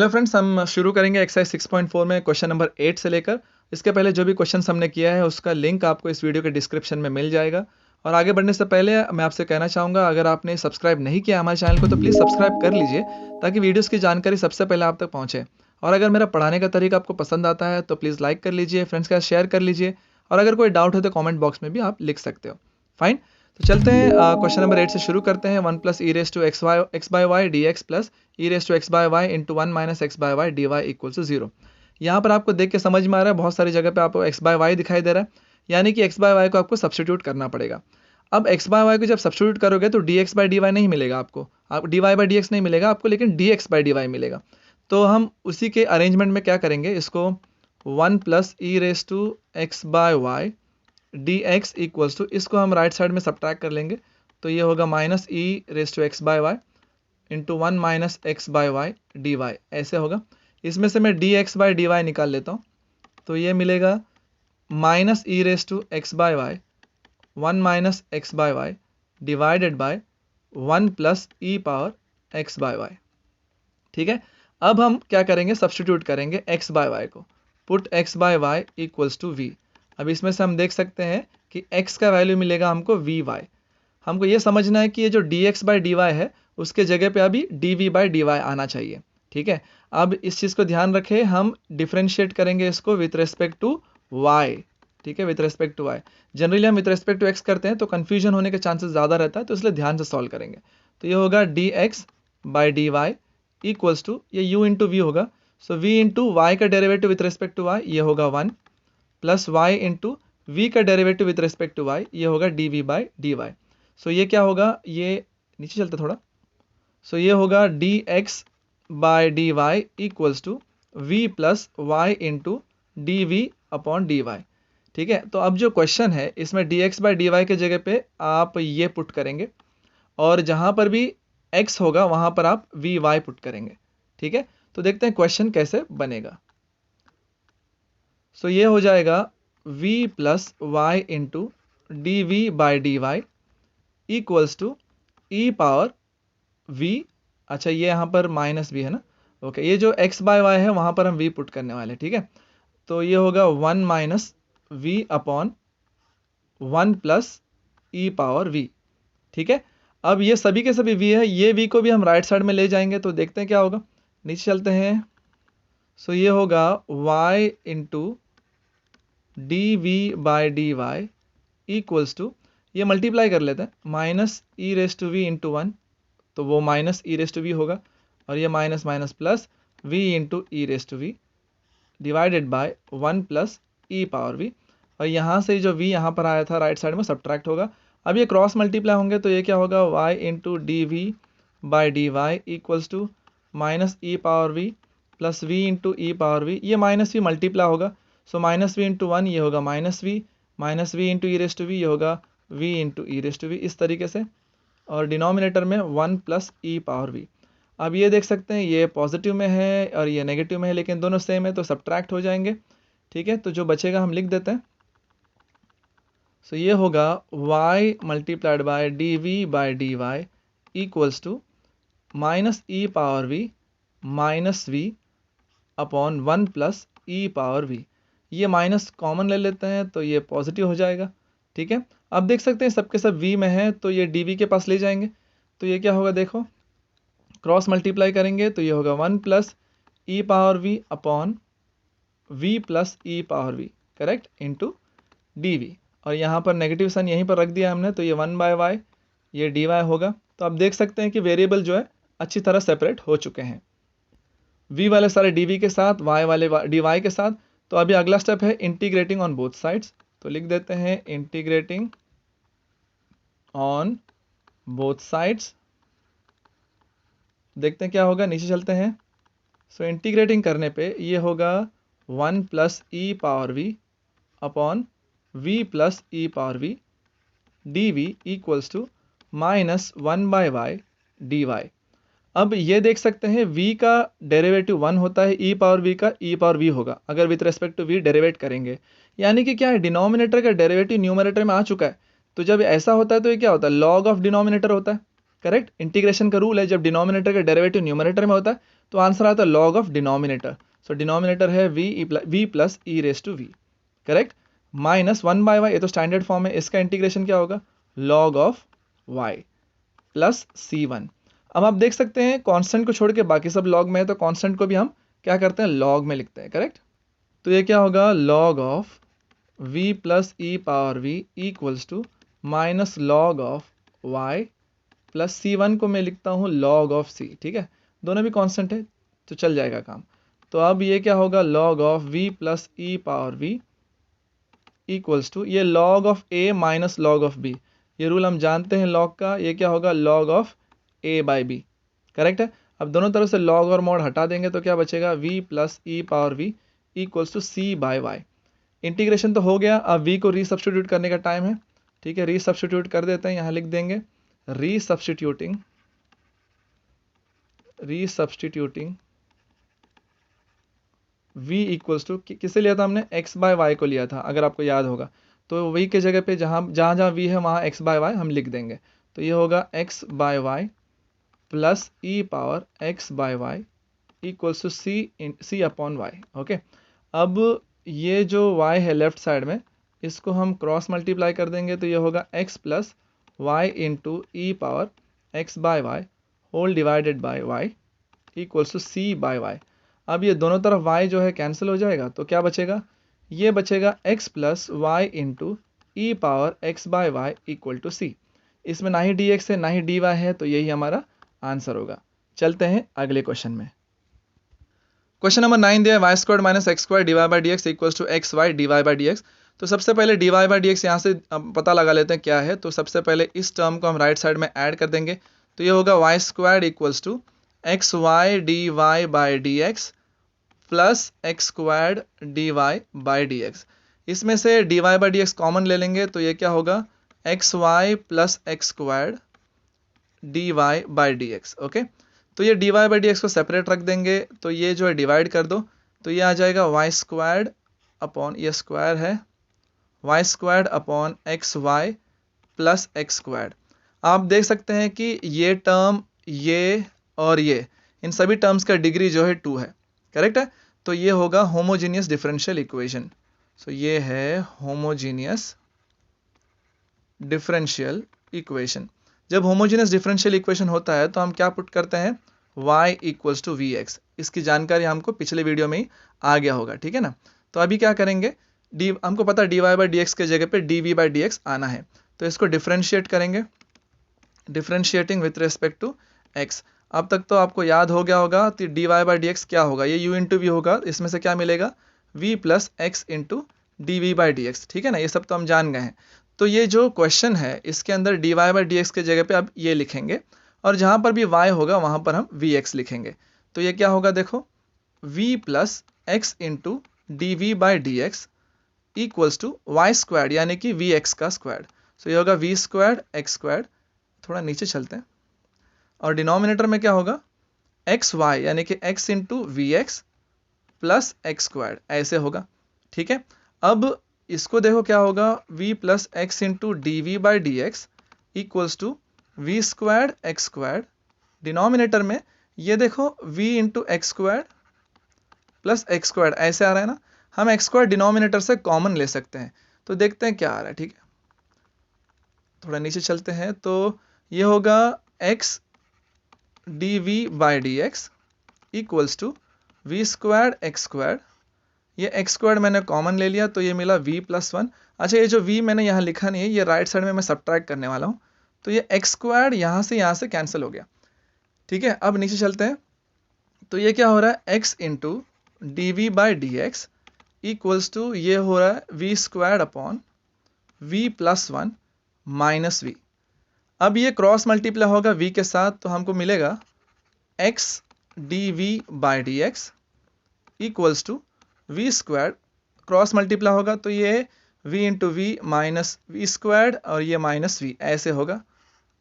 Hello friends, हम शुरू करेंगे एक्सरसाइज 6.4 में क्वेश्चन नंबर 8 से लेकर। इसके पहले जो भी क्वेश्चन हमने किया है उसका लिंक आपको इस वीडियो के डिस्क्रिप्शन में मिल जाएगा। और आगे बढ़ने से पहले मैं आपसे कहना चाहूँगा, अगर आपने सब्सक्राइब नहीं किया हमारे चैनल को तो प्लीज़ सब्सक्राइब कर लीजिए, ताकि वीडियोज़ की जानकारी सबसे पहले आप तक पहुँचे। और अगर मेरा पढ़ाने का तरीका आपको पसंद आता है तो प्लीज़ लाइक कर लीजिए, फ्रेंड्स के साथ शेयर कर लीजिए, और अगर कोई डाउट हो तो कॉमेंट बॉक्स में भी आप लिख सकते हो। फाइन, तो चलते हैं क्वेश्चन नंबर 8 से शुरू करते हैं। 1 plus e raise to x by y d x plus e raise to x by y into 1 minus x by y d y equal to 0। यहाँ पर आपको देख के समझ में आ रहा है, बहुत सारी जगह पे आपको एक्स बाई वाई दिखाई दे रहा है, यानी कि एक्स बाई वाई को आपको सब्स्टिट्यूट करना पड़ेगा। अब एक्स बाई वाई को जब सब्स्टिट्यूट करोगे तो d x by d y नहीं मिलेगा आपको, आप d y by d x नहीं मिलेगा आपको, लेकिन d x by d y मिलेगा। तो हम उसी के अरेंजमेंट में क्या करेंगे, इसको 1 plus e raise to x by y d x equals to, इसको हम राइट साइड में सब्ट्रैक्ट कर लेंगे, तो ये होगा minus e raise to x by y into 1 minus x by y d y, ऐसे होगा। इसमें से मैं d x by d y निकाल लेता हूँ, तो ये मिलेगा minus e raise to x by y 1 minus x by y divided by 1 plus e power x by y. ठीक है, अब हम क्या करेंगे, सब्स्टिट्यूट करेंगे एक्स बाई वाई को, put x by y equals to v. अब इसमें से हम देख सकते हैं कि x का वैल्यू मिलेगा हमको वी वाई। हमको ये समझना है कि ये जो d x by d y है उसके जगह पे अभी d v by d y आना चाहिए। ठीक है, अब इस चीज़ को ध्यान रखें, हम डिफ्रेंशिएट करेंगे इसको विथ रेस्पेक्ट टू y। ठीक है, with respect to y। Generally हम विथ रेस्पेक्ट टू x करते हैं तो कन्फ्यूजन होने के चांसेस ज़्यादा रहता है, तो इसलिए ध्यान से सॉल्व करेंगे। तो ये होगा d x by d y equals to, ये u इंटू वी होगा, सो v इंटू वाई का derivative with respect to y, ये होगा 1 प्लस y इंटू वी का derivative with respect to y, ये होगा d v by d y. So ये क्या होगा, ये नीचे चलते थोड़ा, सो ये होगा d x by d y equals to v plus y into d v upon d y. ठीक है, तो अब जो क्वेश्चन है इसमें d x by d y के जगह पे आप ये पुट करेंगे, और जहाँ पर भी x होगा वहाँ पर आप वी वाई पुट करेंगे। ठीक है, तो देखते हैं क्वेश्चन कैसे बनेगा। सो ये हो जाएगा v plus y into d v by d y equals to e power v। अच्छा, ये यहाँ पर माइनस भी है ना, ओके। ये जो x बाय वाई है वहाँ पर हम v पुट करने वाले हैं। ठीक है, तो ये होगा 1 minus v upon 1 plus e power v। ठीक है, अब ये सभी के सभी v है, ये v को भी हम राइट साइड में ले जाएंगे, तो देखते हैं क्या होगा। नीचे चलते हैं, सो ये होगा y into d v by d y equals to, ये मल्टीप्लाई कर लेते हैं, minus e raise to v into 1, तो वो minus e raise to v होगा, और ये minus minus plus v into e raise to v divided by 1 plus e power v। और यहाँ से जो v यहाँ पर आया था राइट साइड में सब्ट्रैक्ट होगा। अब ये क्रॉस मल्टीप्लाई होंगे, तो ये क्या होगा, y into d v by d y equals to minus e power v plus v into e power v, ये माइनस v मल्टीप्लाई होगा, सो माइनस वी इंटू 1, ये होगा minus v into e raise to v, ये होगा v into e raise to v, इस तरीके से। और डिनोमिनेटर में 1 प्लस ई पावर v। अब ये देख सकते हैं ये पॉजिटिव में है और ये नेगेटिव में है, लेकिन दोनों सेम है तो सब्ट्रैक्ट हो जाएंगे। ठीक है, तो जो बचेगा हम लिख देते हैं, सो ये होगा y multiplied by d v by d y equals to minus e power v minus v upon 1 plus e power v। ये माइनस कॉमन ले लेते हैं तो ये पॉजिटिव हो जाएगा। ठीक है, अब देख सकते हैं सबके सब v में है, तो ये डी के पास ले जाएंगे, तो ये क्या होगा, देखो क्रॉस मल्टीप्लाई करेंगे, तो ये होगा 1 plus e power v upon v plus e power v, correct, into d v. और यहाँ पर नेगेटिव साइन यहीं पर रख दिया हमने, तो ये 1 बाय वाई, ये डी वाई होगा। तो आप देख सकते हैं कि वेरिएबल जो है अच्छी तरह सेपरेट हो चुके हैं, v वाले सारे डी के साथ, y वाले डी वाई के साथ। तो अभी अगला स्टेप है इंटीग्रेटिंग ऑन बोथ साइड्स, तो लिख देते हैं इंटीग्रेटिंग ऑन बोथ साइड्स। देखते हैं क्या होगा, नीचे चलते हैं। सो इंटीग्रेटिंग करने पे ये होगा 1 plus e power v upon v plus e power v d v equals to minus 1 by y d y. अब ये देख सकते हैं v का डेरिवेटिव 1 होता है, e पावर v का e पावर v होगा अगर with respect to v derivate करेंगे, यानी कि क्या है, डिनोमिनेटर का डेरिवेटिव न्यूमरेटर में आ चुका है। तो जब ऐसा होता है तो ये क्या होता है, लॉग ऑफ डिनोमिनेटर होता है, करेक्ट। इंटीग्रेशन का रूल है, जब डिनोमिनेटर का डेरिवेटिव न्यूमरेटर में होता है तो आंसर आता है log of denominator. So denominator है v plus e raise to v, correct. Minus 1/y, ये तो स्टैंडर्ड फॉर्म है, इसका इंटीग्रेशन क्या होगा, log of y plus c1। अब आप देख सकते हैं कांस्टेंट को छोड़ के बाकी सब log में है, तो कांस्टेंट को भी हम क्या करते हैं, log में लिखते हैं, करेक्ट। तो ये क्या होगा, log of v plus e power v equals to minus log of y plus c1 को मैं लिखता हूँ log ऑफ c, ठीक है, दोनों भी कांस्टेंट है तो चल जाएगा काम। तो अब ये क्या होगा, log of v plus e power v equals to ये log of a minus log of b, ये रूल हम जानते हैं log का, ये क्या होगा, log of a by b, correct है। अब दोनों तरफ से log और mod हटा देंगे तो क्या बचेगा, v plus e power v equals to c by y। Integration तो हो गया, अब v को रीसब्स्टिट्यूट करने का टाइम है, ठीक है, रीसब्स्टिट्यूट कर देते हैं, यहाँ लिख देंगे रीसब्स्टिट्यूटिंग v इक्वल्स टू, किसे लिया था हमने, x बाय वाई को लिया था अगर आपको याद होगा, तो v के जगह पे जहाँ जहाँ v है वहाँ x बाय वाई हम लिख देंगे, तो ये होगा x by y plus e power x by y equals to c upon y, okay. अब ये जो y है लेफ्ट साइड में, इसको हम क्रॉस मल्टीप्लाई कर देंगे, तो ये होगा x plus y into e power x by y whole divided by y equals to c by y. अब ये दोनों तरफ y जो है कैंसिल हो जाएगा, तो क्या बचेगा, ये बचेगा x plus y into e power x by y equal to c। इसमें ना ही dx है ना ही dy है, तो यही हमारा आंसर होगा। चलते हैं अगले क्वेश्चन में। क्वेश्चन नंबर 9 दिया है, y square minus x square dy by d x equals to x y dy by d x. तो सबसे पहले डिवाई बाई डी एक्स यहाँ से पता लगा लेते हैं क्या है। तो सबसे पहले इस टर्म को हम राइट साइड में ऐड कर देंगे, तो ये होगा y square equals to x y d y by d x plus x square d y by d x. इसमें से d y by d x common ले लेंगे, तो ये क्या होगा, x y plus x square d y by d x, okay. तो ये d y by d x को सेपरेट रख देंगे, तो ये जो है डिवाइड कर दो, तो ये आ जाएगा वाई स्क्वायर्ड अपॉन, ये स्क्वायर है, y squared upon x y plus x squared. आप देख सकते हैं कि ये टर्म, ये और ये, इन सभी टर्म्स का डिग्री जो है 2 है, करेक्ट है। तो ये होगा होमोजीनियस डिफरेंशियल इक्वेशन। सो ये है होमोजीनियस डिफरेंशियल इक्वेशन। जब होमोजेनियस डिफरेंशियल इक्वेशन होता है तो हम क्या पुट करते हैं, y equals to v x. इसकी जानकारी हमको पिछले वीडियो में ही आ गया होगा, ठीक है ना। तो अभी क्या करेंगे, हमको पता d y by d x के जगह पे d v by d x आना है, तो इसको डिफरेंशिएट करेंगे, differentiating with respect to x। अब तक तो आपको याद हो गया होगा कि d y by d x क्या होगा, ये u इंटू वी होगा, इसमें से क्या मिलेगा, v plus x into d v by d x, ठीक है ना, ये सब तो हम जान गए हैं। तो ये जो क्वेश्चन है इसके अंदर d y by d x के जगह पे अब ये लिखेंगे, और जहाँ पर भी y होगा वहाँ पर हम वी एक्स लिखेंगे। तो ये क्या होगा, देखो v plus x into d v by d x equals to y square, यानी कि वी एक्स का स्क्वायर। सो ये होगा वी स्क्वायर एक्स स्क्वायर, थोड़ा नीचे चलते हैं, और डिनोमिनेटर में क्या होगा, एक्स वाई यानी कि x into v x plus x square, ऐसे होगा, ठीक है। अब इसको देखो क्या होगा, v plus x into d v by d x equals to v square x square. Denominator में ये देखो v into x square plus x square, ऐसे आ रहा है ना। हम एक्स स्क्वायर डिनोमिनेटर से कॉमन ले सकते हैं, तो देखते हैं क्या आ रहा है, ठीक है। थोड़ा नीचे चलते हैं, तो ये होगा x d v by d x equals to v square x square. ये एक्स स्क्वायर मैंने कॉमन ले लिया, तो ये मिला v प्लस 1। अच्छा, ये जो v मैंने यहाँ लिखा नहीं है, ये राइट साइड में मैं सब्ट्रैक्ट करने वाला हूँ, तो ये एक्स स्क्वायर यहाँ से कैंसिल हो गया, ठीक है। अब नीचे चलते हैं, तो ये क्या हो रहा है, x into d v by d x equals to ये हो रहा है v square upon v plus 1 minus v. अब ये क्रॉस मल्टीप्लाई होगा v के साथ, तो हमको मिलेगा x d v by d x equals to v square, cross multiply होगा तो ये v into v minus v square, और ये माइनस v, ऐसे होगा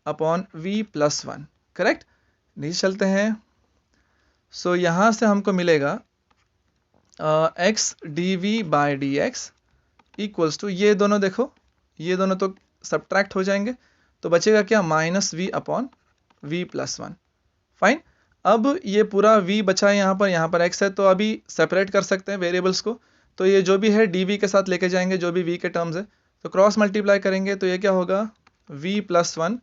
अपॉन v प्लस 1, करेक्ट। नीचे चलते हैं, सो यहाँ से हमको मिलेगा x d v by d x equals to, ये दोनों देखो, ये दोनों तो सब्ट्रैक्ट हो जाएंगे, तो बचेगा क्या, minus v upon v plus 1, fine. अब ये पूरा v बचा है यहाँ पर x है, तो अभी सेपरेट कर सकते हैं वेरिएबल्स को। तो ये जो भी है dv के साथ लेके जाएंगे, जो भी v के टर्म्स है, तो क्रॉस मल्टीप्लाई करेंगे तो ये क्या होगा v plus 1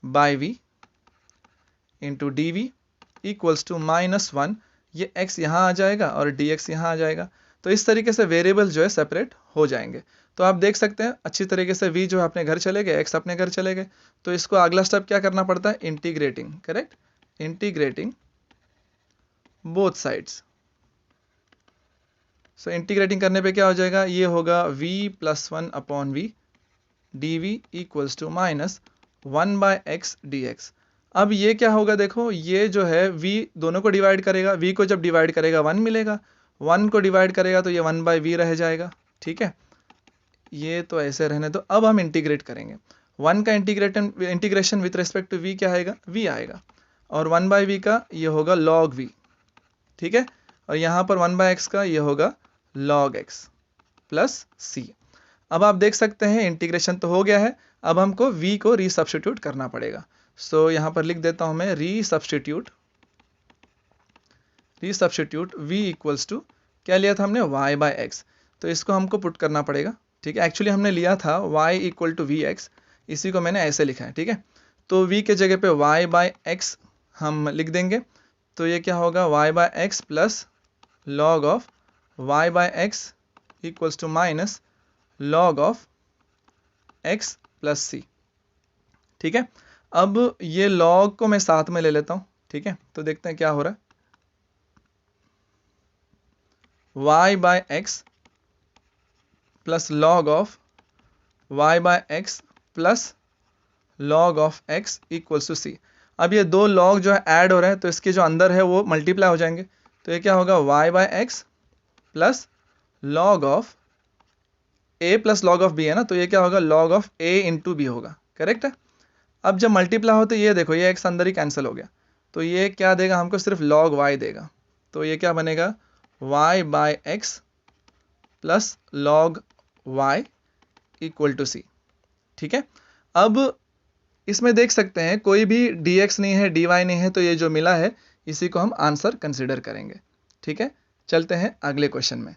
by v into d v equals to -1, ये x यहाँ आ जाएगा और dx यहाँ आ जाएगा। तो इस तरीके से वेरिएबल जो है सेपरेट हो जाएंगे। तो आप देख सकते हैं अच्छी तरीके से v जो है अपने घर चले गए, x अपने घर चले गए। तो इसको अगला स्टेप क्या करना पड़ता है, integrating, correct, integrating both sides. So integrating करने पे क्या हो जाएगा, ये होगा v plus 1 upon v d v equals to -1 by x d x. अब ये क्या होगा, देखो ये जो है v दोनों को डिवाइड करेगा, v को जब डिवाइड करेगा 1 मिलेगा, 1 को डिवाइड करेगा तो ये 1 बाई वी रह जाएगा। ठीक है, ये तो ऐसे रहने दो। अब हम इंटीग्रेट करेंगे, 1 का integration with respect to v क्या आएगा, v आएगा, और 1 बाई वी का ये होगा log v। ठीक है, और यहाँ पर 1 बाई एक्स का ये होगा log x प्लस c। अब आप देख सकते हैं इंटीग्रेशन तो हो गया है, अब हमको v को रीसब्स्टिट्यूट करना पड़ेगा। सो यहाँ पर लिख देता हूँ मैं रीसब्स्टिट्यूट v इक्वल्स टू क्या लिया था हमने, y बाय एक्स। तो इसको हमको पुट करना पड़ेगा। ठीक है, एक्चुअली हमने लिया था y equal to v x, इसी को मैंने ऐसे लिखा है। ठीक है, तो v के जगह पे y बाय एक्स हम लिख देंगे, तो ये क्या होगा y by x plus log of y by x equals to minus log of x plus c. ठीक है, अब ये log को मैं साथ में ले लेता हूँ। ठीक है, तो देखते हैं क्या हो रहा है, y by x plus log of y by x plus log of x equals to सी। अब ये दो log जो है ऐड हो रहे हैं, तो इसके जो अंदर है वो मल्टीप्लाई हो जाएंगे। तो ये क्या होगा y by x plus log of a plus log of b है ना, तो ये क्या होगा log of a into b होगा, करेक्ट है। अब जब मल्टीप्लाई हो तो ये देखो ये x अंदर ही कैंसिल हो गया, तो ये क्या देगा हमको, सिर्फ log y देगा। तो ये क्या बनेगा y by x plus log y equal to सी। ठीक है, अब इसमें देख सकते हैं कोई भी dx नहीं है, dy नहीं है, तो ये जो मिला है इसी को हम आंसर कंसिडर करेंगे। ठीक है, चलते हैं अगले क्वेश्चन में।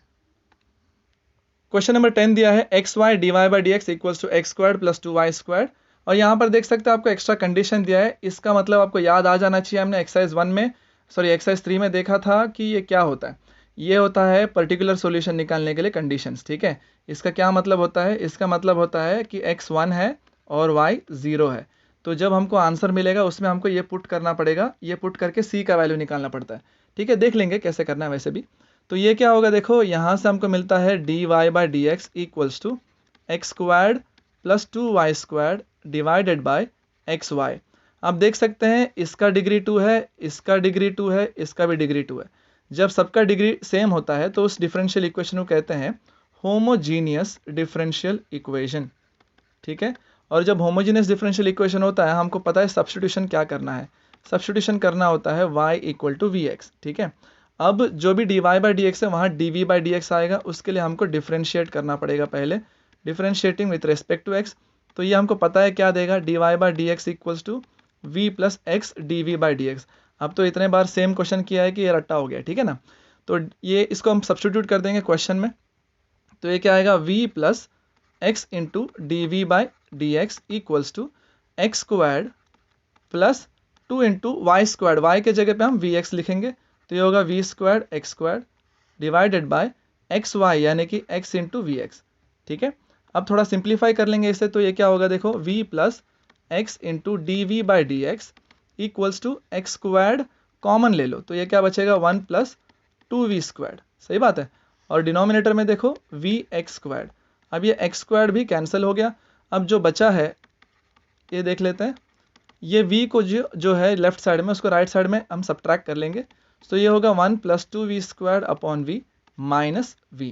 क्वेश्चन नंबर 10 दिया है x y d y by d x equals to x square plus 2y²। और यहाँ पर देख सकते हैं आपको एक्स्ट्रा कंडीशन दिया है, इसका मतलब आपको याद आ जाना चाहिए, हमने एक्सरसाइज 1 में एक्सरसाइज 3 में देखा था कि ये क्या होता है। ये होता है पर्टिकुलर सॉल्यूशन निकालने के लिए कंडीशंस। ठीक है, इसका क्या मतलब होता है, इसका मतलब होता है कि x 1 है और y 0 है, तो जब हमको आंसर मिलेगा उसमें हमको ये पुट करना पड़ेगा, ये पुट करके c का वैल्यू निकालना पड़ता है। ठीक है, देख लेंगे कैसे करना है वैसे भी। तो ये क्या होगा, देखो यहाँ से हमको मिलता है d y by d x equals to x squared plus 2y² divided by x y. आप देख सकते हैं इसका डिग्री 2 है, इसका डिग्री 2 है, इसका भी डिग्री 2 है। जब सबका डिग्री सेम होता है तो उस डिफरेंशियल इक्वेशन को कहते हैं होमोजीनियस डिफरेंशियल इक्वेशन। ठीक है, और जब होमोजीनियस डिफरेंशियल इक्वेशन होता है हमको पता है सब्स्टिट्यूशन क्या करना है, सब्स्टिट्यूशन करना होता है y equal to v x. ठीक है, अब जो भी d y by d x है वहाँ d v by d x आएगा, उसके लिए हमको डिफ्रेंशिएट करना पड़ेगा पहले, differentiating with respect to x. तो ये हमको पता है क्या देगा, d y by d x equals to v plus x d v by d x. अब तो इतने बार सेम क्वेश्चन किया है कि ये रट्टा हो गया। ठीक है ना, तो ये इसको हम सब्स्टिट्यूट कर देंगे क्वेश्चन में, तो ये क्या आएगा v plus x into d v by d x equals to x squared plus 2 into y squared, y के जगह पे हम वी एक्स लिखेंगे, तो ये होगा v squared x squared divided by x y यानी कि एक्स इंटू वी एक्स। ठीक है, अब थोड़ा सिंप्लीफाई कर लेंगे इसे, तो ये क्या होगा, देखो v plus x into d v by d x equals to x squared, common ले लो तो ये क्या बचेगा 1 प्लस 2v स्क्वायर्ड, सही बात है। और डिनोमिनेटर में देखो वी एक्स स्क्वायर्ड, अब ये एक्स स्क्वायर्ड भी कैंसिल हो गया। अब जो बचा है ये देख लेते हैं, ये v को जो है लेफ्ट साइड में उसको राइट साइड में हम सब्ट्रैक्ट कर लेंगे, तो ये होगा 1 plus 2v squared upon v minus v।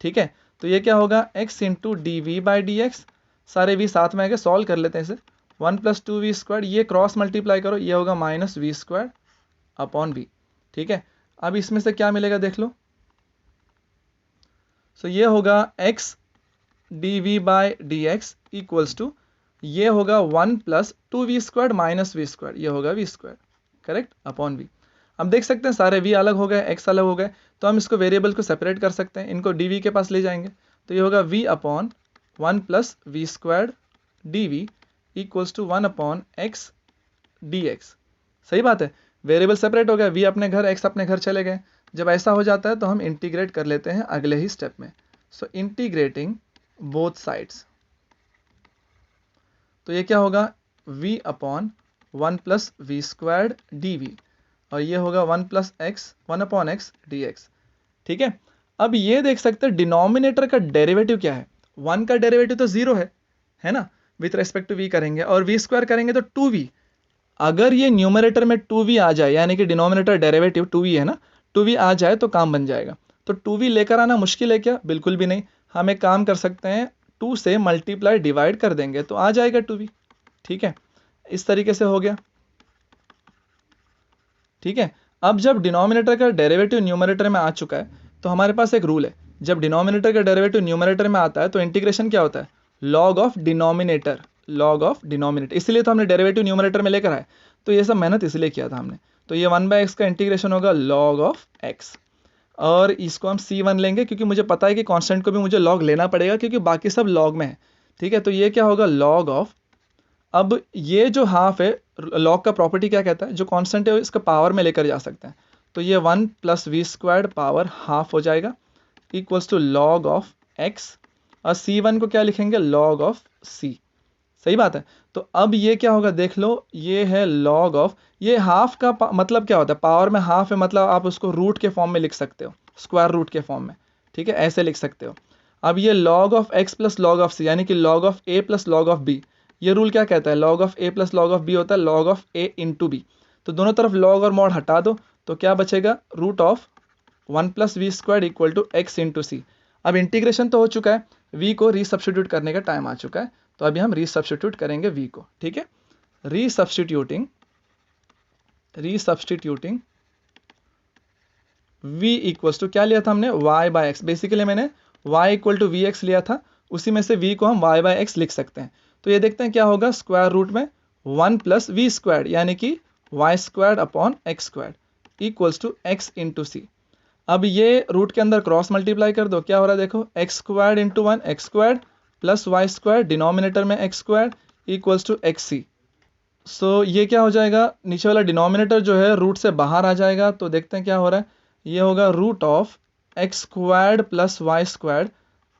ठीक है, तो ये क्या होगा x into d v by d x, सारे v साथ में आएंगे, सॉल्व कर लेते हैं इसे, 1 प्लस 2v स्क्वायर्ड, ये क्रॉस मल्टीप्लाई करो, ये होगा minus v squared upon v। ठीक है, अब इसमें से क्या मिलेगा देख लो, सो ये होगा x d v by d x equals to ये होगा 1 plus 2v squared minus v squared, ये होगा v squared, correct, upon v। अब देख सकते हैं सारे v अलग हो गए, x अलग हो गए, तो हम इसको वेरिएबल को सेपरेट कर सकते हैं, इनको dv के पास ले जाएंगे, तो ये होगा v upon 1 plus v square dv equals to 1 upon x dx। सही बात है, वेरिएबल सेपरेट हो गया, v अपने घर x अपने घर चले गए। जब ऐसा हो जाता है तो हम इंटीग्रेट कर लेते हैं अगले ही स्टेप में। सो इंटीग्रेटिंग बोथ साइड्स, तो ये क्या होगा v upon 1 plus v square dv और ये होगा 1 plus x 1 upon x dx। ठीक है, अब ये देख सकते हैं डिनोमिनेटर का डेरिवेटिव क्या है, 1 का डेरिवेटिव तो 0 है ना, विथ रेस्पेक्ट टू v करेंगे, और v स्क्वायर करेंगे तो 2v। अगर ये न्यूमरेटर में 2v आ जाए, यानी कि डिनोमिनेटर डेरिवेटिव 2v है ना, 2v आ जाए तो काम बन जाएगा। तो 2v लेकर आना मुश्किल है क्या, बिल्कुल भी नहीं। हम एक काम कर सकते हैं, 2 से मल्टीप्लाई डिवाइड कर देंगे तो आ जाएगा 2v। ठीक है, इस तरीके से हो गया। ठीक है, अब जब डिनोमिनेटर का डेरिवेटिव न्यूमरेटर में आ चुका है तो हमारे पास एक रूल है, जब डिनोमिनेटर का डेरिवेटिव न्यूमरेटर में आता है तो इंटीग्रेशन क्या होता है, log of denominator, log of denominator. इसलिए तो हमने डेरिवेटिव न्यूमरेटर में लेकर आए, तो ये सब मेहनत इसलिए किया था हमने। तो ये 1/x का इंटीग्रेशन होगा लॉग ऑफ x, और इसको हम c1 लेंगे क्योंकि मुझे पता है कि कांस्टेंट को भी मुझे लॉग लेना पड़ेगा क्योंकि बाकी सब लॉग में है। ठीक है, तो ये क्या होगा लॉग ऑफ, अब ये जो हाफ है, लॉग का प्रॉपर्टी क्या कहता है, जो कांस्टेंट है इसका पावर में लेकर जा सकते हैं, तो ये 1 plus v square power half हो जाएगा equals to log of x, और c1 को क्या लिखेंगे लॉग ऑफ c। सही बात है, तो अब ये क्या होगा देख लो, ये है लॉग ऑफ, ये हाफ का मतलब क्या होता है, पावर में हाफ है, मतलब आप उसको रूट के फॉर्म में लिख सकते हो, स्क्वायर रूट के फॉर्म में। ठीक है, ऐसे लिख सकते हो। अब ये log of x plus log of c, यानी कि log of a plus log of b, ये रूल क्या कहता है, log of a plus log of b होता है log of a into b। तो दोनों तरफ लॉग और मॉड हटा दो तो क्या बचेगा, root of 1 plus v square equal to x into c. अब इंटीग्रेशन तो हो चुका है, v को रीसब्स्टिट्यूट करने का टाइम आ चुका है, तो अभी हम रीसब्स्टिट्यूट करेंगे v को। ठीक है, रीसब्स्टिट्यूटिंग v इक्वल्स टू क्या लिया था हमने, y बाय एक्स। बेसिकली मैंने y equal to v x लिया था, उसी में से v को हम y बाय एक्स लिख सकते हैं। तो ये देखते हैं क्या होगा, स्क्वायर रूट में 1 प्लस वी स्क्वायर यानी कि y square upon x square equals to x into c. अब ये रूट के अंदर क्रॉस मल्टीप्लाई कर दो, क्या हो रहा है देखो, x square into 1 x square plus y square, denominator में x square equals to x c. So ये क्या हो जाएगा, नीचे वाला डिनोमिनेटर जो है रूट से बाहर आ जाएगा, तो देखते हैं क्या हो रहा है, ये होगा root of x squared plus y squared,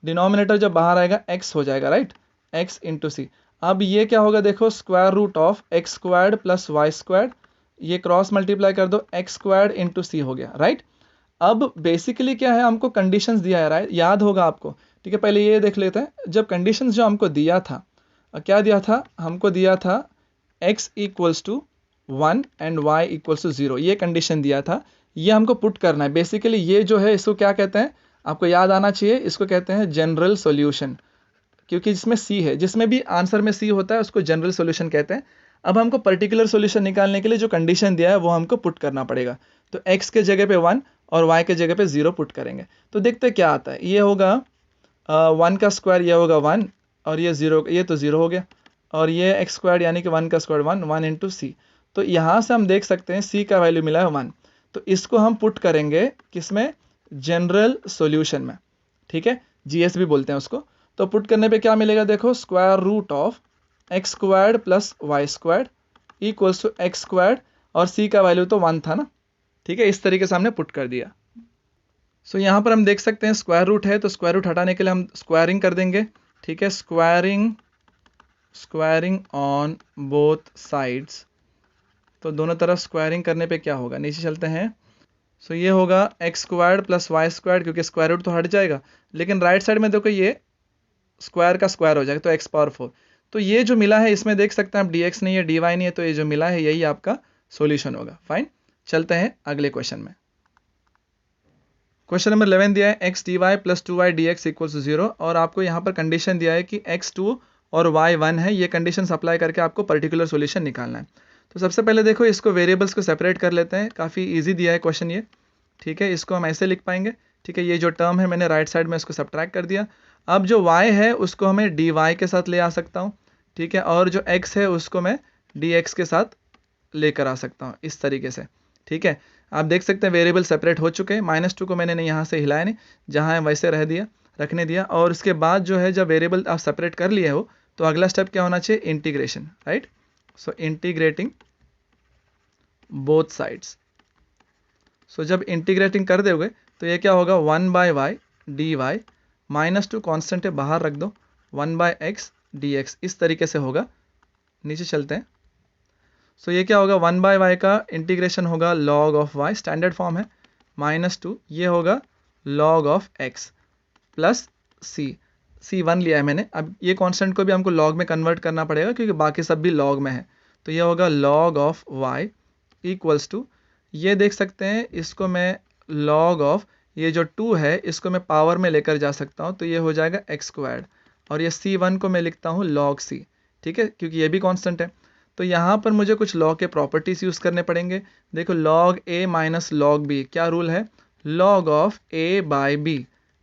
denominator जब बाहर आएगा एक्स हो जाएगा, राइट, एक्स इंटू सी। अब ये क्या होगा देखो, square root of x squared plus y squared, ये क्रॉस मल्टीप्लाई कर दो, एक्स स्क्वायर्ड इंटू सी हो गया, राइट। अब बेसिकली क्या है, हमको कंडीशंस दिया है, राइट, याद होगा आपको। ठीक है, पहले ये देख लेते हैं, जब कंडीशंस जो हमको दिया था, क्या दिया था, हमको दिया था x equals to 1 and y equals to 0, ये कंडीशन दिया था, ये हमको पुट करना है। बेसिकली ये जो है इसको क्या कहते हैं, आपको याद आना चाहिए, इसको कहते हैं जनरल सॉल्यूशन, क्योंकि जिसमें c है, जिसमें भी आंसर में c होता है उसको जनरल सॉल्यूशन कहते हैं। अब हमको पर्टिकुलर सॉल्यूशन निकालने के लिए जो कंडीशन दिया है वो हमको पुट करना पड़ेगा, तो x के जगह पे 1 और y के जगह पे 0 पुट करेंगे, तो देखते हैं क्या आता है। ये होगा 1 का स्क्वायर, ये होगा 1 और ये 0, ये तो 0 हो गया, और ये एक्स स्क्वायर यानी कि 1 का स्क्वायर 1 इंटू सी। तो यहाँ से हम देख सकते हैं c का वैल्यू मिला है 1, तो इसको हम पुट करेंगे किसमें, जनरल सॉल्यूशन में। ठीक है, जीएस भी बोलते हैं उसको। तो पुट करने पे क्या मिलेगा देखो, square root of x squared plus y squared equals to x squared, और c का वैल्यू तो 1 था ना। ठीक है, इस तरीके से हमने पुट कर दिया। सो यहाँ पर हम देख सकते हैं स्क्वायर रूट है, तो स्क्वायर रूट हटाने के लिए हम स्क्वायरिंग कर देंगे। ठीक है, स्क्वायरिंग ऑन बोथ साइड्स, तो दोनों तरफ स्क्वायरिंग करने पे क्या होगा, नीचे चलते हैं। सो ये होगा x squared plus y squared, क्योंकि स्क्वायर रूट तो हट जाएगा, लेकिन राइट साइड में देखो ये स्क्वायर का स्क्वायर हो जाएगा, तो एक्स पावर 4। तो ये जो मिला है इसमें देख सकते हैं आप, dx नहीं है dy नहीं है, तो ये जो मिला है यही आपका सॉल्यूशन होगा। फाइन, चलते हैं अगले क्वेश्चन में। क्वेश्चन नंबर 11 दिया है x dy plus 2y dx equals to 0, और आपको यहाँ पर कंडीशन दिया है कि x 2 और y 1 है, ये कंडीशन अप्लाई करके आपको पर्टिकुलर सॉल्यूशन निकालना है। तो सबसे पहले देखो इसको वेरिएबल्स को सेपरेट कर लेते हैं, काफ़ी ईजी दिया है क्वेश्चन ये। ठीक है, इसको हम ऐसे लिख पाएंगे। ठीक है, ये जो टर्म है मैंने राइट साइड में इसको सब्ट्रैक्ट कर दिया। अब जो y है उसको हमें dy के साथ ले आ सकता हूँ। ठीक है, और जो x है उसको मैं dx के साथ लेकर आ सकता हूँ, इस तरीके से। ठीक है, आप देख सकते हैं वेरिएबल सेपरेट हो चुके हैं। -2 को मैंने यहाँ से हिलाया नहीं, जहाँ है वैसे रखने दिया। और उसके बाद जो है जब वेरिएबल आप सेपरेट कर लिए हो तो अगला स्टेप क्या होना चाहिए, integration, right. So integrating both sides. So जब इंटीग्रेटिंग कर दोगे तो ये क्या होगा, 1/y dy, -2 कांस्टेंट है बाहर रख दो, 1/x dx, इस तरीके से होगा। नीचे चलते हैं। सो ये क्या होगा, 1/y का इंटीग्रेशन होगा log of y, standard form है, -2, ये होगा log of x plus c 1 लिया है मैंने। अब ये कांस्टेंट को भी हमको log में कन्वर्ट करना पड़ेगा क्योंकि बाकी सब भी log में है। तो ये होगा log of y equals to, ये देख सकते हैं इसको मैं log ऑफ, ये जो 2 है इसको मैं पावर में लेकर जा सकता हूँ, तो ये हो जाएगा x²। और ये c1 को मैं लिखता हूँ log c, ठीक है, क्योंकि ये भी कांस्टेंट है। तो यहाँ पर मुझे कुछ लॉग के प्रॉपर्टीज यूज़ करने पड़ेंगे। देखो log a minus log b, क्या रूल है, log of a by b,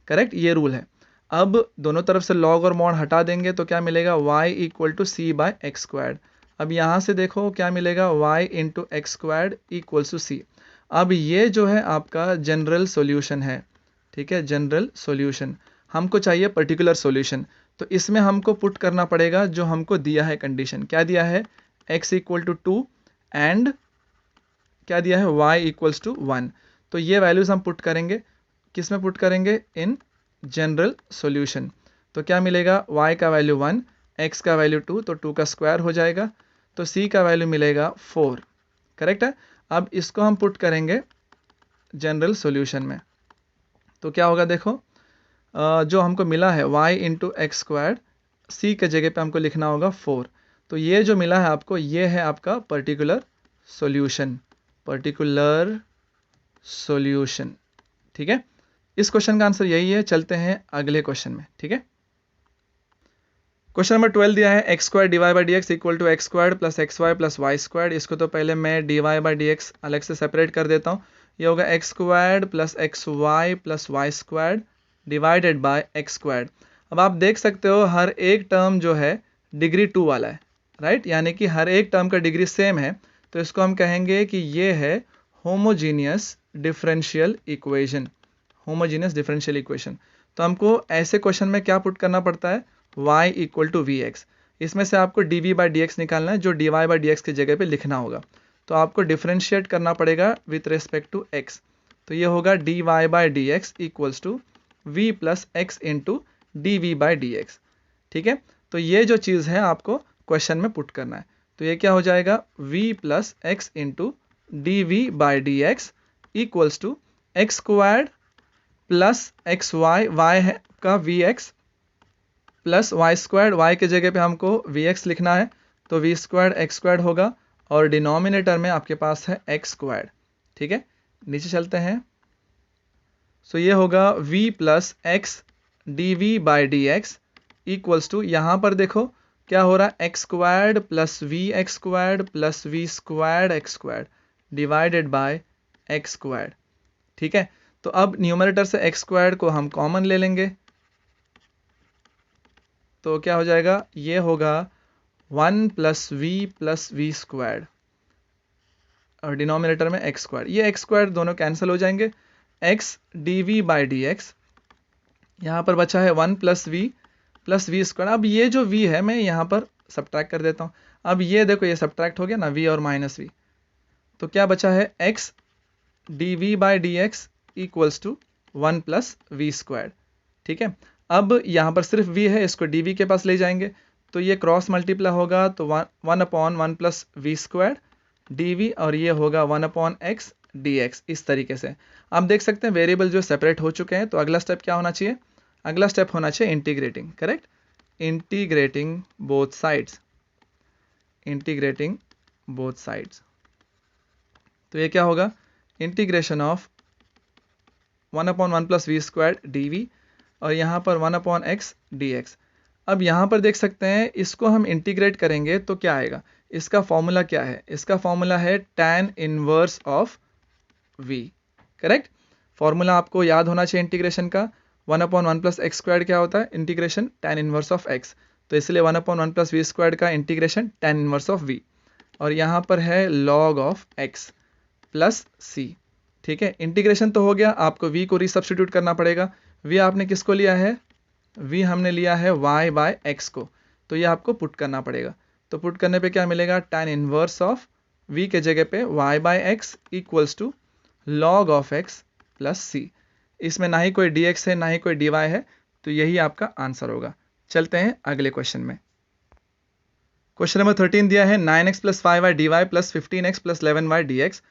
correct, ये रूल है। अब दोनों तरफ से log और मॉड हटा देंगे तो क्या मिलेगा, y equal to c by x²। अब यहाँ से देखो क्या मिलेगा, y into x² equals to c। अब ये जो है आपका जनरल सॉल्यूशन है, ठीक है, जनरल सॉल्यूशन। हमको चाहिए पर्टिकुलर सॉल्यूशन, तो इसमें हमको पुट करना पड़ेगा जो हमको दिया है कंडीशन। क्या दिया है, x इक्वल टू 2 एंड क्या दिया है, y इक्वल्स टू 1। तो ये वैल्यूज हम पुट करेंगे, किस में पुट करेंगे, इन जनरल सॉल्यूशन। तो क्या मिलेगा, y का वैल्यू 1, x का वैल्यू 2, तो 2 का स्क्वायर हो जाएगा, तो c का वैल्यू मिलेगा 4, करेक्ट है। अब इसको हम पुट करेंगे जनरल सॉल्यूशन में, तो क्या होगा, देखो जो हमको मिला है y इंटू x², c के जगह पे हमको लिखना होगा 4। तो ये जो मिला है आपको, ये है आपका पर्टिकुलर सॉल्यूशन, पर्टिकुलर सॉल्यूशन, ठीक है। इस क्वेश्चन का आंसर यही है। चलते हैं अगले क्वेश्चन में, ठीक है। क्वेश्चन नंबर 12 दिया है, x² dy by dx equal to x² plus xy plus y²। इसको तो पहले मैं dy बाई dx अलग से सेपरेट कर देता हूँ। ये होगा x² plus xy plus y² divided by x²। अब आप देख सकते हो हर एक टर्म जो है डिग्री 2 वाला है, राइट, यानी कि हर एक टर्म का डिग्री सेम है। तो इसको हम कहेंगे कि ये है homogeneous differential equation, homogeneous differential equation. तो हमको ऐसे क्वेश्चन में क्या पुट करना पड़ता है, y इक्वल टू vx। इसमें से आपको dv बाई dx निकालना है, जो dy बाई dx की जगह पे लिखना होगा। तो आपको डिफरेंशिएट करना पड़ेगा विथ रेस्पेक्ट टू x। तो ये होगा dy by dx equals to v plus x into d by d x, ठीक है। तो ये जो चीज़ है आपको क्वेश्चन में पुट करना है। तो ये क्या हो जाएगा, v plus x into d v by d x equals to x² plus xy, y है का vx प्लस y² y के जगह पे हमको vx लिखना है, तो v² x² होगा, और डिनोमिनेटर में आपके पास है x², ठीक है। नीचे चलते हैं। सो ये होगा v plus x d v by d x equals to, यहाँ पर देखो क्या हो रहा है, x² plus vx² plus v² x² divided by x², ठीक है। तो अब न्यूमरेटर से x² को हम कॉमन ले लेंगे, तो क्या हो जाएगा, ये होगा 1 प्लस v², और डिनोमिनेटर में x², ये x² दोनों कैंसिल हो जाएंगे, x dv by d x, यहाँ पर बचा है 1 प्लस v²। अब ये जो v है मैं यहाँ पर सब्ट्रैक्ट कर देता हूँ। अब ये देखो ये सब्ट्रैक्ट हो गया ना, v और माइनस v, तो क्या बचा है, x dv by d x equals to 1 plus v², ठीक है। अब यहाँ पर सिर्फ v है, इसको dv के पास ले जाएंगे, तो ये क्रॉस मल्टीप्लाई होगा, तो 1/1 प्लस v² dv, और ये होगा 1/x dx, इस तरीके से। आप देख सकते हैं वेरिएबल जो सेपरेट हो चुके हैं। तो अगला स्टेप क्या होना चाहिए, अगला स्टेप होना चाहिए integrating, correct, integrating both sides, integrating both sides. तो ये क्या होगा, integration of 1/1 plus v² dv, और यहाँ पर 1/x dx। अब यहाँ पर देख सकते हैं इसको हम इंटीग्रेट करेंगे तो क्या आएगा, इसका फॉर्मूला क्या है, इसका फॉर्मूला है tan inverse of v, correct. Formula आपको याद होना चाहिए इंटीग्रेशन का, 1/1 प्लस x² क्या होता है, integration tan inverse of x, तो इसलिए 1/1 प्लस v² का integration tan inverse of v, और यहाँ पर है log of x plus c. ठीक है, इंटीग्रेशन तो हो गया, आपको v को रिसब्स्टिट्यूट करना पड़ेगा। v आपने किसको लिया है? v हमने लिया है y बाय एक्स को, तो ये आपको पुट करना पड़ेगा। तो पुट करने पे क्या मिलेगा? tan इनवर्स ऑफ v के जगह पे y by x equals to log of x plus c. इसमें ना ही कोई dx है ना ही कोई dy है, तो यही आपका आंसर होगा। चलते हैं अगले क्वेश्चन में। क्वेश्चन नंबर 13 दिया है 9x plus 5y dy plus 15x plus 11y dx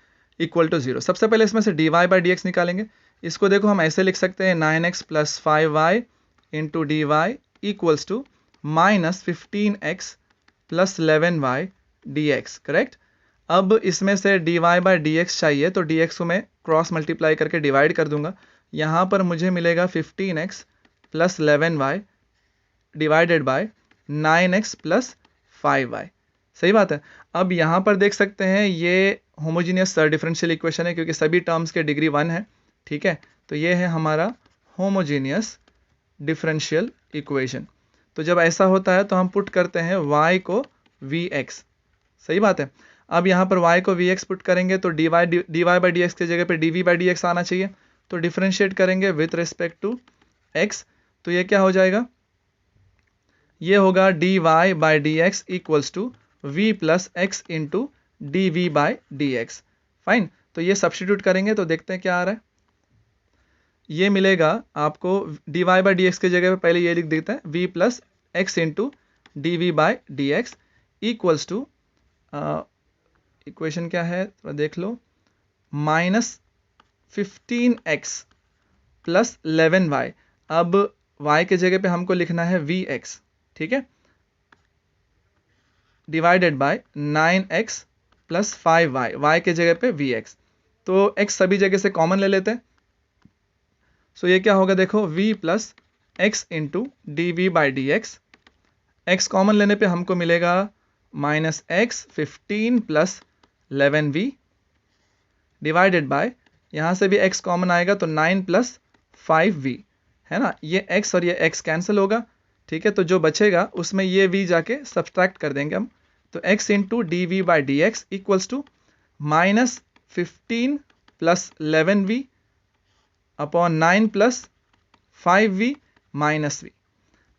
equal to 0। सबसे पहले इसमें से dy बाई डी एक्स निकालेंगे। इसको देखो हम ऐसे लिख सकते हैं 9x plus 5y into d y equals to minus 15x plus 11y dx, correct. अब इसमें से dy बाई डी एक्स चाहिए, तो dx को मैं क्रॉस मल्टीप्लाई करके डिवाइड कर दूंगा। यहाँ पर मुझे मिलेगा 15x plus 11y divided by 9x plus 5y। सही बात है। अब यहाँ पर देख सकते हैं ये होमोजीनियस डिफरेंशियल इक्वेशन है, क्योंकि सभी टर्म्स के डिग्री 1 है। ठीक है, तो ये है हमारा होमोजीनियस डिफरेंशियल इक्वेशन। तो जब ऐसा होता है तो हम पुट करते हैं y को vx। सही बात है। अब यहाँ पर y को vx पुट करेंगे तो dy बाई डी एक्स की जगह पे dv बाई डी एक्स आना चाहिए। तो डिफरेंशिएट करेंगे विथ रिस्पेक्ट टू x, तो ये क्या हो जाएगा? ये होगा dy by d x equals to v plus x into d v by d x. Fine, तो ये सब्स्टिट्यूट करेंगे तो देखते हैं क्या आ रहा है। ये मिलेगा आपको dy बाई डी एक्स की जगह पे पहले ये लिख देते हैं v plus x into d v by d x equals to, equation क्या है थोड़ा देख लो, माइनस 15x प्लस 11y। अब y के जगह पे हमको लिखना है vx, ठीक है, divided by 9x plus 5y, y के जगह पे vx। तो x सभी जगह से कॉमन ले लेते हैं। सो ये क्या होगा? देखो v plus x into d v by d x. X common लेने पे हमको मिलेगा minus x 15 plus 11v divided by, यहाँ से भी x कॉमन आएगा तो 9 प्लस 5v, है ना। ये x और ये x कैंसिल होगा, ठीक है। तो जो बचेगा उसमें ये v जाके सब्सट्रैक्ट कर देंगे हम। तो x into d v by d x equals to minus 15 plus 11v upon 9 plus 5v minus v।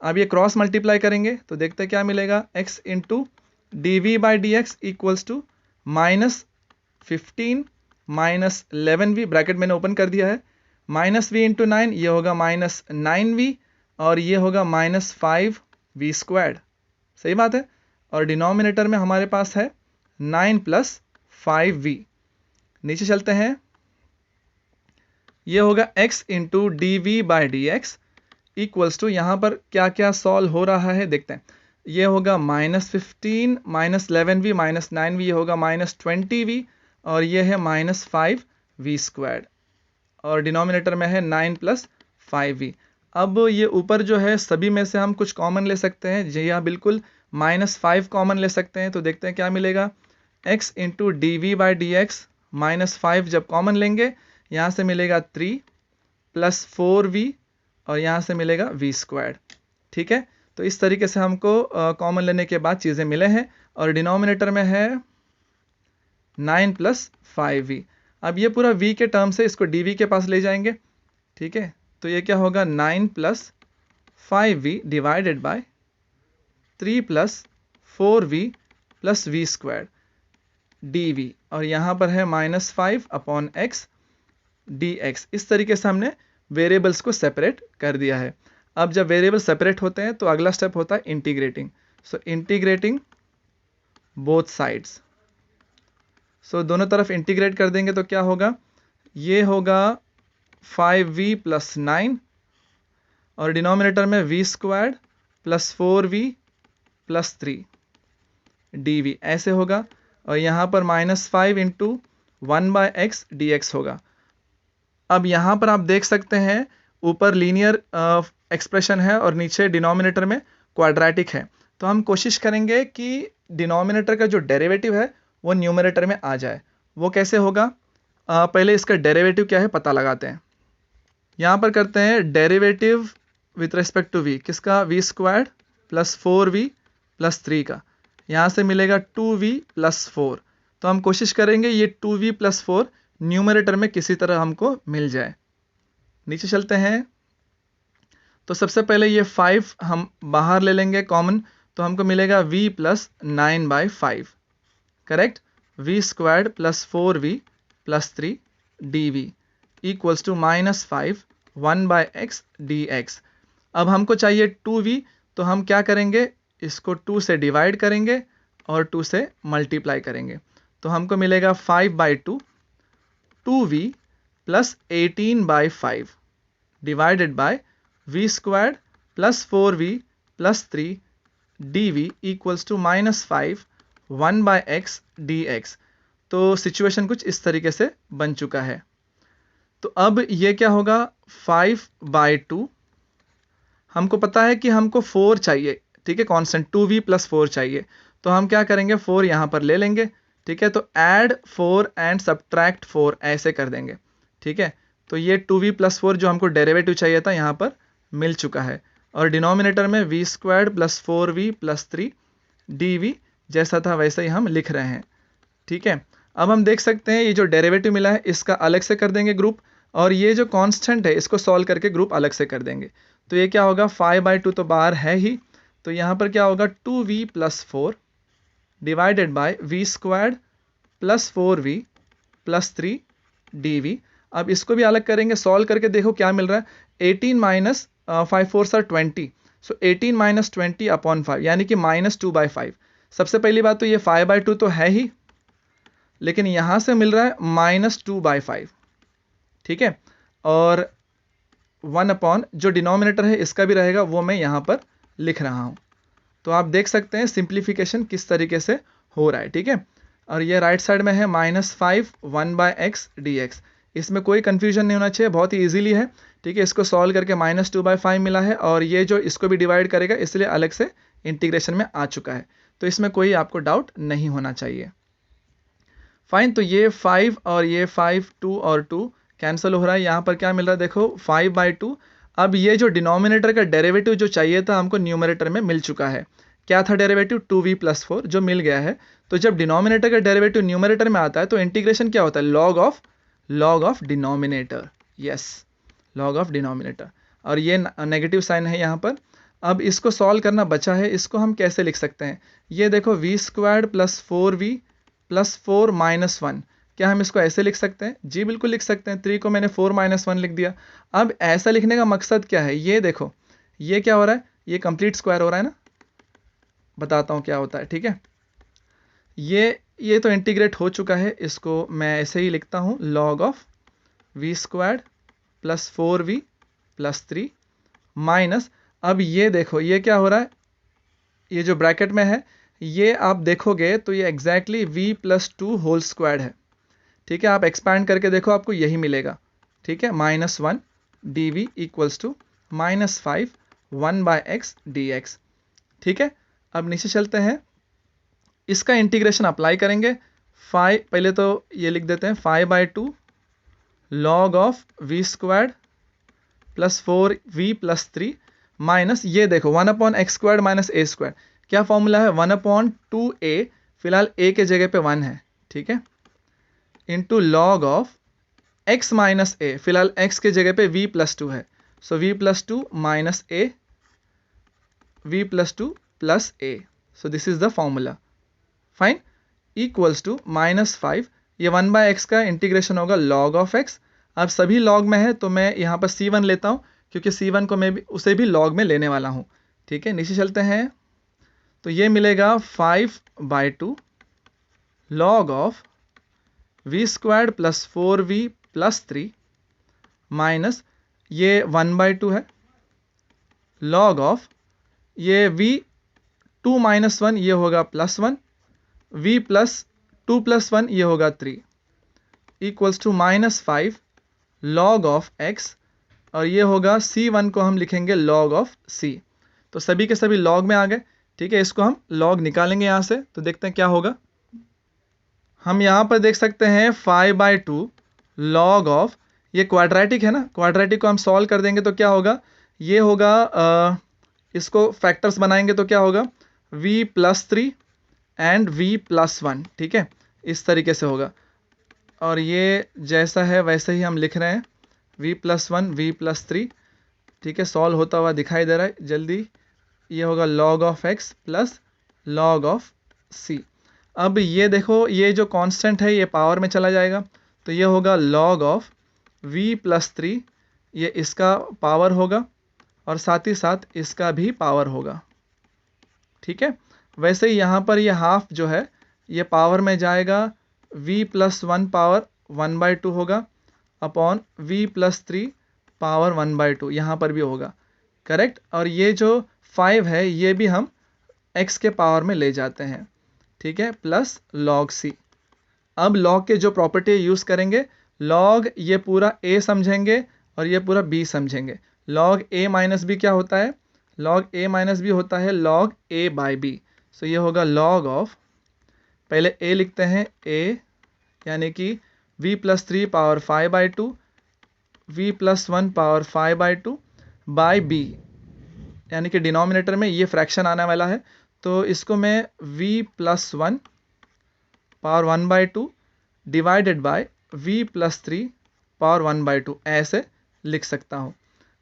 अब ये क्रॉस मल्टीप्लाई करेंगे तो देखते हैं क्या मिलेगा। x into d v by d x equals to minus 15 minus 11v, bracket मैंने open कर दिया है, माइनस v इंटू 9, ये होगा माइनस 9v और ये होगा माइनस 5v स्क्वायर्ड। सही बात है। और डिनोमिनेटर में हमारे पास है 9 प्लस 5v। नीचे चलते हैं, ये होगा x into d v by d x equals to, यहाँ पर क्या क्या सॉल्व हो रहा है देखते हैं। ये होगा minus 15 minus 11v minus 9v, ये होगा माइनस 20v और ये है माइनस 5v स्क्वायर्ड और डिनोमिनेटर में है 9 प्लस 5v। अब ये ऊपर जो है सभी में से हम कुछ कॉमन ले सकते हैं। जी हाँ बिल्कुल, माइनस 5 कॉमन ले सकते हैं। तो देखते हैं क्या मिलेगा। x into d v by d x minus 5 जब कॉमन लेंगे, यहाँ से मिलेगा 3 प्लस 4v और यहाँ से मिलेगा v स्क्वायर्ड। ठीक है, तो इस तरीके से हमको कॉमन लेने के बाद चीज़ें मिले हैं और डिनोमिनेटर में है 9 प्लस 5v। अब ये पूरा v के टर्म से इसको dv के पास ले जाएंगे। ठीक है, तो ये क्या होगा 9 plus 5v divided by 3 plus 4v plus v squared dv और यहाँ पर है माइनस 5 अपॉन x dx। इस तरीके से हमने वेरिएबल्स को सेपरेट कर दिया है। अब जब वेरिएबल सेपरेट होते हैं तो अगला स्टेप होता है integrating. So integrating both sides. So दोनों तरफ इंटीग्रेट कर देंगे तो क्या होगा, ये होगा 5v प्लस 9 और डिनोमिनेटर में v squared plus 4v plus 3 dv ऐसे होगा और यहाँ पर minus 5 into 1 by x d x होगा। अब यहाँ पर आप देख सकते हैं ऊपर लीनियर एक्सप्रेशन है और नीचे डिनोमिनेटर में क्वाड्रेटिक है। तो हम कोशिश करेंगे कि डिनोमिनेटर का जो डेरिवेटिव है वो न्यूमरेटर में आ जाए। वो कैसे होगा, पहले इसका डेरिवेटिव क्या है पता लगाते हैं। यहाँ पर करते हैं derivative with respect to v, किसका, v squared plus 4v plus 3 का। यहाँ से मिलेगा 2v प्लस 4। तो तो हम कोशिश करेंगे ये 2v + 4 न्यूमरेटर में किसी तरह हमको मिल जाए। नीचे चलते हैं। तो सबसे पहले ये 5 हम बाहर ले लेंगे कॉमन, तो हमको मिलेगा v + 9/5, correct. v² + 4v + 3 dv equals to -5 1/x dx। अब हमको चाहिए 2v, तो हम क्या करेंगे, इसको 2 से डिवाइड करेंगे और 2 से मल्टीप्लाई करेंगे, तो हमको मिलेगा 5/2 2v + 18/5 divided by v² + 4v + 3 dv equals to -5 1/x dx। तो सिचुएशन कुछ इस तरीके से बन चुका है। तो अब ये क्या होगा, 5/2, हमको पता है कि हमको 4 चाहिए, ठीक है, कांस्टेंट 2v + 4 चाहिए, तो हम क्या करेंगे, 4 यहाँ पर ले लेंगे, ठीक है। तो ऐड 4 एंड सब्ट्रैक्ट 4 ऐसे कर देंगे, ठीक है। तो ये 2v + 4 जो हमको डेरिवेटिव चाहिए था यहाँ पर मिल चुका है, और डिनोमिनेटर में v² + 4v + 3 dv जैसा था वैसे ही हम लिख रहे हैं, ठीक है। अब हम देख सकते हैं ये जो डेरिवेटिव मिला है इसका अलग से कर देंगे ग्रुप, और ये जो कांस्टेंट है इसको सॉल्व करके ग्रुप अलग से कर देंगे। तो ये क्या होगा, 5/2 तो बाहर है ही, तो यहाँ पर क्या होगा 2v + 4 divided by v² + 4v + 3 dv। अब इसको भी अलग करेंगे, सॉल्व करके देखो क्या मिल रहा है, 18 - 5 4 are 20, सो 18 - 20/5 यानी कि -2/5। सबसे पहली बात तो ये 5/2 तो है ही, लेकिन यहाँ से मिल रहा है -2/5, ठीक है। और 1 जो डिनोमिनेटर है इसका भी रहेगा वो मैं यहाँ पर लिख रहा हूँ। तो आप देख सकते हैं सिंप्लीफिकेशन किस तरीके से हो रहा है, ठीक है। और ये राइट साइड में है -5 1/x dx। इसमें कोई कंफ्यूजन नहीं होना चाहिए, बहुत ही इजीली है, ठीक है। इसको सॉल्व करके -2/5 मिला है, और ये जो इसको भी डिवाइड करेगा इसलिए अलग से इंटीग्रेशन में आ चुका है, तो इसमें कोई आपको डाउट नहीं होना चाहिए। फाइन, तो ये 5 और ये 5 2 और 2 कैंसिल हो रहा है, यहाँ पर क्या मिल रहा है देखो 5/2। अब ये जो डिनोमिनेटर का डेरिवेटिव जो चाहिए था हमको न्यूमरेटर में मिल चुका है। क्या था डेरिवेटिव, 2v + 4 जो मिल गया है। तो जब डिनोमिनेटर का डेरिवेटिव न्यूमरेटर में आता है तो इंटीग्रेशन क्या होता है, log of denominator, yes, log of denominator. और ये नेगेटिव साइन है यहाँ पर। अब इसको सॉल्व करना बचा है, इसको हम कैसे लिख सकते हैं, ये देखो v² + 4v + 4 - 1, क्या हम इसको ऐसे लिख सकते हैं, जी बिल्कुल लिख सकते हैं। 3 को मैंने 4 - 1 लिख दिया। अब ऐसा लिखने का मकसद क्या है, ये देखो ये क्या हो रहा है, ये कंप्लीट स्क्वायर हो रहा है ना, बताता हूँ क्या होता है, ठीक है। ये तो इंटीग्रेट हो चुका है, इसको मैं ऐसे ही लिखता हूँ, log of v² + 4v + 3 minus, अब ये देखो ये क्या हो रहा है, ये जो ब्रैकेट में है ये आप देखोगे तो ये एग्जैक्टली v + 2 होल स्क्वायर्ड है, ठीक है। आप एक्सपैंड करके देखो आपको यही मिलेगा, ठीक है। -1 dv equals to -5 1/x dx, ठीक है। अब नीचे चलते हैं, इसका इंटीग्रेशन अप्लाई करेंगे। 5 पहले तो ये लिख देते हैं, 5/2 log of v² + 4v + 3 minus, ये देखो 1/x² - a², क्या फॉर्मूला है, 1/2a, फिलहाल a के जगह पे 1 है, ठीक है, into log of x - a, फिलहाल x के जगह पे v + 2 है, सो v + 2 - a, v + 2 + a, so this is the formula, fine, equals to -5, ये 1/x का इंटीग्रेशन होगा लॉग ऑफ x। अब सभी लॉग में है तो मैं यहाँ पर c1 लेता हूँ, क्योंकि c1 को मैं भी उसे भी लॉग में लेने वाला हूँ, ठीक है। नीचे चलते हैं, तो ये मिलेगा 5/2 log of v² + 4v + 3 minus, ये 1/2 है, लॉग ऑफ ये v2 - 1 ये होगा +1, v + 2 + 1 ये होगा 3 इक्वल्स टू -5 लॉग ऑफ x, और ये होगा c1 को हम लिखेंगे लॉग ऑफ c। तो सभी के सभी लॉग में आ गए, ठीक है। इसको हम लॉग निकालेंगे यहाँ से, तो देखते हैं क्या होगा। हम यहाँ पर देख सकते हैं 5/2 लॉग ऑफ, ये क्वाड्रेटिक है ना, क्वाड्रेटिक को हम सॉल्व कर देंगे तो क्या होगा, ये होगा इसको फैक्टर्स बनाएंगे तो क्या होगा, v + 3 एंड v + 1, ठीक है। इस तरीके से होगा, और ये जैसा है वैसे ही हम लिख रहे हैं v+1 v+3, ठीक है, सॉल्व होता हुआ दिखाई दे रहा है जल्दी। ये होगा log of x plus log of c। अब ये देखो, ये जो कांस्टेंट है ये पावर में चला जाएगा, तो ये होगा log ऑफ v+3, ये इसका पावर होगा और साथ ही साथ इसका भी पावर होगा, ठीक है। वैसे ही यहाँ पर ये हाफ जो है ये पावर में जाएगा, v+1 पावर 1/2 होगा अपॉन v+3 पावर 1/2, यहाँ पर भी होगा, करेक्ट। और ये जो 5 है ये भी हम x के पावर में ले जाते हैं, ठीक है, प्लस log c। अब log के जो प्रॉपर्टी यूज़ करेंगे, log ये पूरा a समझेंगे और ये पूरा b समझेंगे। log a माइनस b क्या होता है? log a माइनस b होता है log a बाई b। सो ये होगा log ऑफ, पहले a लिखते हैं, a यानी कि v+3 power 5/2 v+1 power 5/2 by b, यानी कि डिनोमिनेटर में ये फ्रैक्शन आने वाला है, तो इसको मैं v+1 power 1/2 divided by v+3 power 1/2 ऐसे लिख सकता हूँ।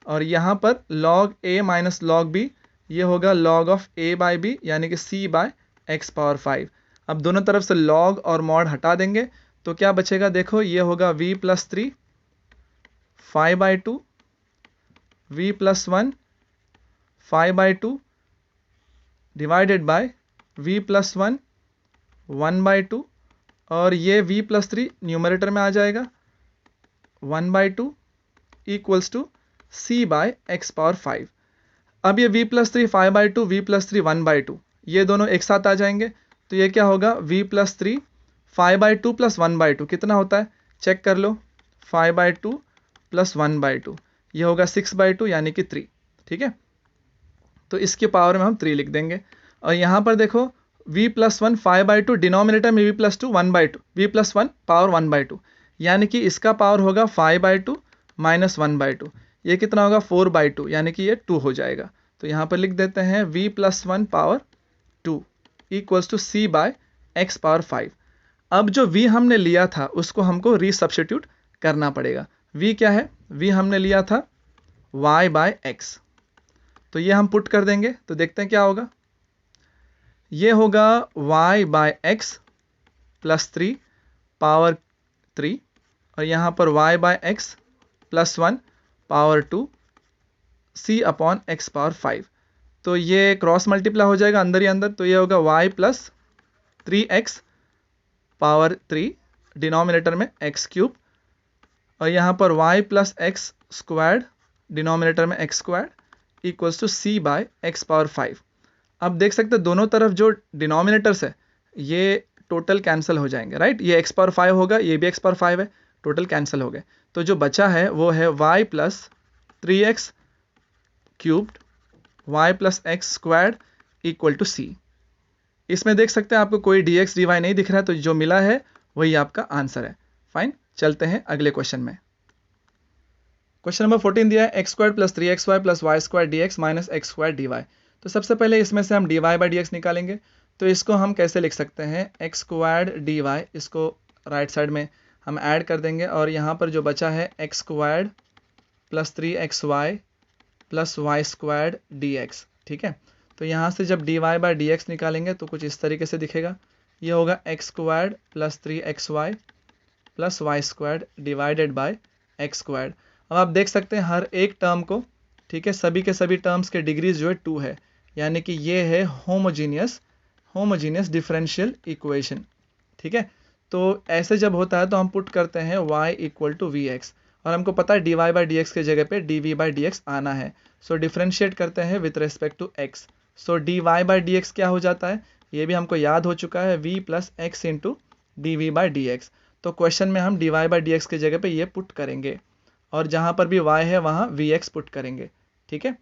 और यहाँ पर log a minus log b ये होगा log of a by b, यानी कि c बाय x पावर 5। अब दोनों तरफ से log और mod हटा देंगे तो क्या बचेगा, देखो ये होगा v+3 5/2 v+1 5/2 divided by v+1 1/2, और ये v+3 न्यूमरेटर में आ जाएगा 1/2 equals to c by x power 5। अब ये v+3 5/2 v+3 1/2 ये दोनों एक साथ आ जाएंगे, तो ये क्या होगा, v+3 5/2 प्लस 1/2 कितना होता है, चेक कर लो, 5/2 प्लस 1/2 ये होगा 6/2 यानी कि 3, ठीक है। तो इसके पावर में हम 3 लिख देंगे। और यहाँ पर देखो v+1 5/2 डिनोमिनेटर में v+2 1/2, v+1 पावर 1/2 यानी कि इसका पावर होगा 5/2 माइनस 1/2, ये कितना होगा 4/2 यानी कि ये 2 हो जाएगा। तो यहाँ पर लिख देते हैं v+1 power 2 equals to c by x power 5। अब जो v हमने लिया था उसको हमको रीसब्स्टिट्यूट करना पड़ेगा। v क्या है, v हमने लिया था y बाय x, तो ये हम पुट कर देंगे तो देखते हैं क्या होगा। ये होगा y by x plus 3 power 3, और यहाँ पर y by x plus 1 power 2 c upon x power 5। तो ये क्रॉस मल्टीप्लाई हो जाएगा अंदर ही अंदर, तो ये होगा y plus 3x power 3 denominator में x क्यूब, और यहाँ पर y plus x squared denominator में x squared equals to c by x power 5। अब देख सकते हैं दोनों तरफ जो डिनोमिनेटर्स है ये टोटल कैंसिल हो जाएंगे, राइट। ये x पावर 5 होगा, ये भी x पावर 5 है, टोटल कैंसिल हो गए। तो जो बचा है वो है y plus 3x cubed y plus x squared equal to c। इसमें देख सकते हैं आपको कोई dx dy नहीं दिख रहा है, तो जो मिला है वही आपका आंसर है। फाइन, चलते हैं अगले क्वेश्चन में। क्वेश्चन नंबर 14 दिया है x² plus 3xy plus y² dx minus x² dy। तो सबसे पहले इसमें से हम dy बाई dx निकालेंगे, तो इसको हम कैसे लिख सकते हैं, x² dy, इसको राइट साइड में हम ऐड कर देंगे, और यहाँ पर जो बचा है x² plus 3xy plus y² dx, ठीक है। तो यहाँ से जब dy बाई dx निकालेंगे तो कुछ इस तरीके से दिखेगा, ये होगा x² plus 3xy plus y² divided by x²। अब आप देख सकते हैं हर एक टर्म को, ठीक है, सभी के सभी टर्म्स के डिग्रीज जो है 2 है, यानी कि ये है होमोजीनियस डिफरेंशियल इक्वेशन, ठीक है। तो ऐसे जब होता है तो हम पुट करते हैं y इक्वल टू vx, और हमको पता है dy बाई dx के जगह पे dv बाई dx आना है, सो डिफरेंशिएट करते हैं with respect to x। So dy by dx क्या हो जाता है, ये भी हमको याद हो चुका है, v plus x into dv by dx। तो क्वेश्चन में हम dy बाई dx के जगह पे ये पुट करेंगे, और जहाँ पर भी y है वहाँ vx पुट करेंगे, ठीक है।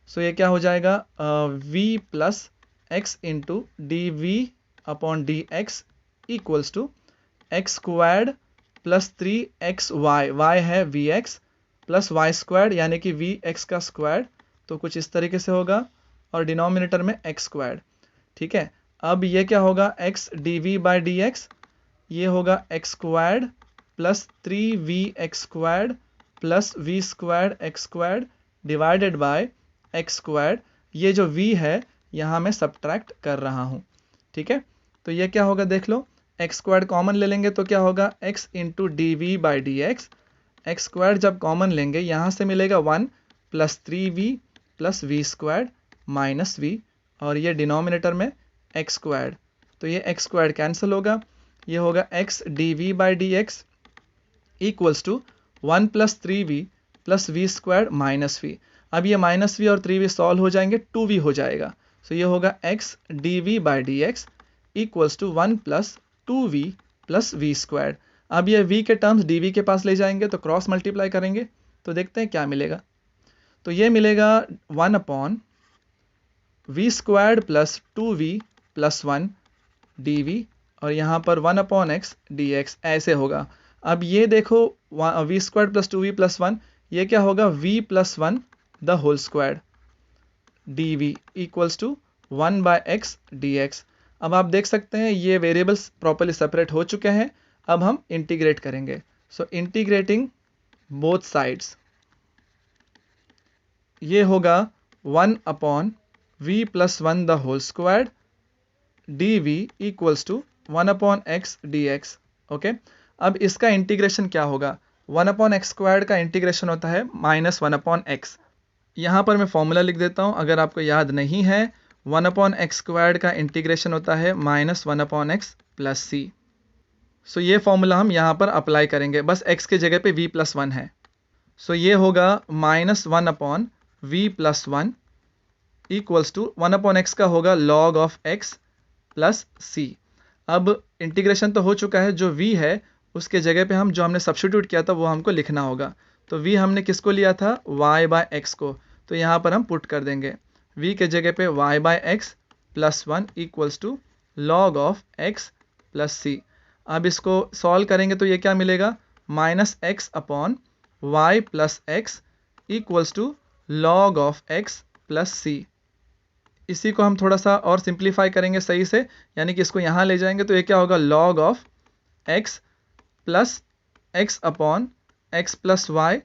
सो ये क्या हो जाएगा, v plus x into d v upon d x equals to x² plus 3xy, y है vx प्लस y² यानी कि vx का स्क्वायर, तो कुछ इस तरीके से होगा, और डिनोमिनेटर में x², ठीक है। अब ये क्या होगा, x dv बाई dx, ये होगा x squared plus 3v(x²) plus v² x² divided by x squared. ये जो v है यहाँ मैं सब्ट्रैक्ट कर रहा हूँ, ठीक है। तो ये क्या होगा देख लो, x² कॉमन ले लेंगे तो क्या होगा x into dv/dx। X square जब कॉमन लेंगे यहाँ से मिलेगा 1 plus 3v plus v² minus v, और ये डिनोमिनेटर में x², तो ये x² कैंसिल होगा। ये होगा x dv/dx equals to 1 plus 3v plus v² minus v। अब ये माइनस v और 3v सॉल्व हो जाएंगे, 2v हो जाएगा। तो ये होगा x dv/dx equals to 1 plus 2v plus v²। अब ये v के टर्म्स dv के पास ले जाएंगे तो क्रॉस मल्टीप्लाई करेंगे, तो देखते हैं क्या मिलेगा। तो ये मिलेगा 1 upon v² plus 2v plus 1 dv, और यहाँ पर 1 अपॉन x dx ऐसे होगा। अब ये देखो v² प्लस 2v प्लस 1, ये क्या होगा v plus 1 the whole square dv equals to 1/x dx। अब आप देख सकते हैं ये वेरिएबल्स प्रॉपर्ली सेपरेट हो चुके हैं। अब हम इंटीग्रेट करेंगे, सो इंटीग्रेटिंग बोथ साइड्स, ये होगा 1 upon v plus 1 the whole square dv equals to 1 upon x dx। Okay, अब इसका इंटीग्रेशन क्या होगा, 1 अपॉन x² का इंटीग्रेशन होता है माइनस 1 अपॉन x। यहाँ पर मैं फॉर्मूला लिख देता हूँ, अगर आपको याद नहीं है, 1 अपॉन x² का इंटीग्रेशन होता है minus 1 upon x plus c। सो ये फॉर्मूला हम यहाँ पर अप्लाई करेंगे, बस x के जगह पे v प्लस 1 है। सो ये होगा minus 1 upon v plus 1 equals to 1 upon x का होगा log of x plus c। अब इंटीग्रेशन तो हो चुका है, जो v है उसके जगह पे हम जो हमने सब्स्टिट्यूट किया था वो हमको लिखना होगा। तो v हमने किसको लिया था, y/x को, तो यहाँ पर हम पुट कर देंगे v के जगह पे y/x plus 1 equals to log of x plus c। अब इसको सॉल्व करेंगे तो ये क्या मिलेगा, minus x upon y plus x equals to log of x plus c। इसी को हम थोड़ा सा और सिंप्लीफाई करेंगे सही से, यानी कि इसको यहाँ ले जाएंगे तो ये क्या होगा log of x plus x upon x plus y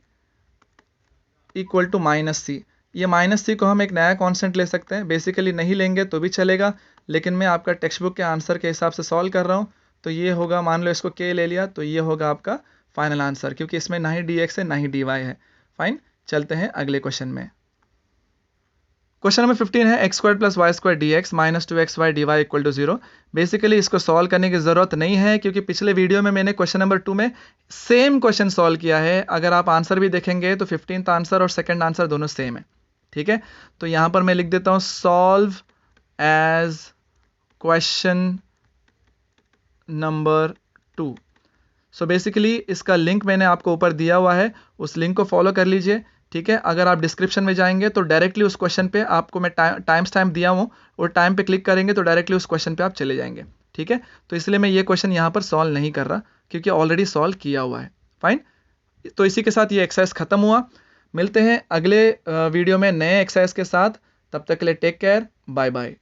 equal to minus c। ये माइनस c को हम एक नया कांस्टेंट ले सकते हैं, बेसिकली नहीं लेंगे तो भी चलेगा, लेकिन मैं आपका टेक्स्ट बुक के आंसर के हिसाब से सॉल्व कर रहा हूँ। तो ये होगा, मान लो इसको k ले लिया, तो ये होगा आपका फाइनल आंसर, क्योंकि इसमें ना ही dx है ना ही dy है। फाइन, चलते हैं अगले क्वेश्चन में। क्वेश्चन नंबर 15 है x² plus y² dx minus 2xy dy equal to 0। Basically इसको सॉल्व करने की ज़रूरत नहीं है, क्योंकि पिछले वीडियो में मैंने क्वेश्चन नंबर 2 में सेम क्वेश्चन सॉल्व किया है। अगर आप आंसर भी देखेंगे तो 15th आंसर और सेकंड आंसर दोनों सेम है, ठीक है। तो यहाँ पर मैं लिख देता हूँ solve as question number 2। So basically इसका लिंक मैंने आपको ऊपर दिया हुआ है, उस लिंक को फॉलो कर लीजिए, ठीक है। अगर आप डिस्क्रिप्शन में जाएंगे तो डायरेक्टली उस क्वेश्चन पे आपको मैं टाइम स्टैम्प दिया हूँ, और टाइम पे क्लिक करेंगे तो डायरेक्टली उस क्वेश्चन पे आप चले जाएंगे, ठीक है। तो इसलिए मैं ये क्वेश्चन यहाँ पर सॉल्व नहीं कर रहा, क्योंकि ऑलरेडी सॉल्व किया हुआ है। फाइन, तो इसी के साथ ये एक्सरसाइज खत्म हुआ। मिलते हैं अगले वीडियो में नए एक्सरसाइज के साथ, तब तक के लिए टेक केयर, बाय बाय।